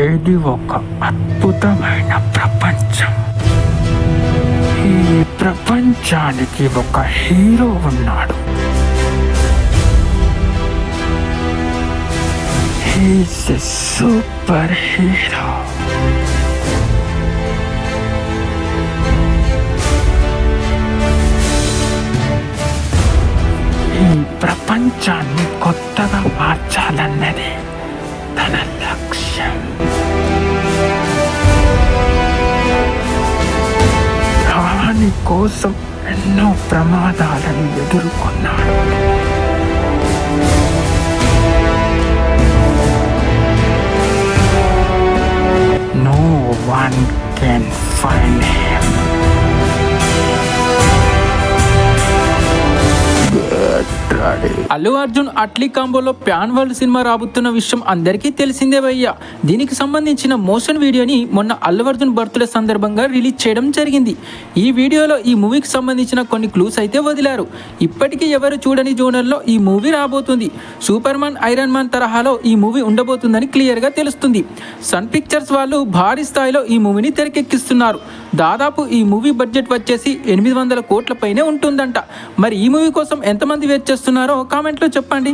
ఇది ఒక అద్భుతమైన ప్రపంచం. ఈ ప్రపంచానికి ఒక హీరో ఉన్నాడు. He's a super hero. ఈ ప్రపంచాన్ని కొత్తగా మార్చాలన్నది తన లక్ష్యం. దాని కోసం ఎన్నో ప్రమాదాలను ఎదుర్కొన్నాడు. No one can find him. Allu Arjun Atlee కాంబోలో ప్యాన్ వరల్డ్ సినిమా రాబోతున్న విషయం అందరికీ తెలిసిందే భయ్యా. దీనికి సంబంధించిన మోషన్ వీడియోని మొన్న అల్లు అర్జున్ బర్త్డే సందర్భంగా రిలీజ్ చేయడం జరిగింది. ఈ వీడియోలో ఈ మూవీకి సంబంధించిన కొన్ని క్లూస్ అయితే వదిలారు. ఇప్పటికీ ఎవరు చూడని జోనర్లో ఈ మూవీ రాబోతుంది. సూపర్ మ్యాన్, ఐరన్ మ్యాన్ తరహాలో ఈ మూవీ ఉండబోతుందని క్లియర్గా తెలుస్తుంది. సన్ పిక్చర్స్ వాళ్ళు భారీ స్థాయిలో ఈ మూవీని తెరకెక్కిస్తున్నారు. దాదాపు ఈ మూవీ బడ్జెట్ వచ్చేసి 800 కోట్ల పైనే ఉంటుందంట. మరి ఈ మూవీ కోసం ఎంతమంది వెయిట్ చేస్తున్నారో కామెంట్లో చెప్పండి.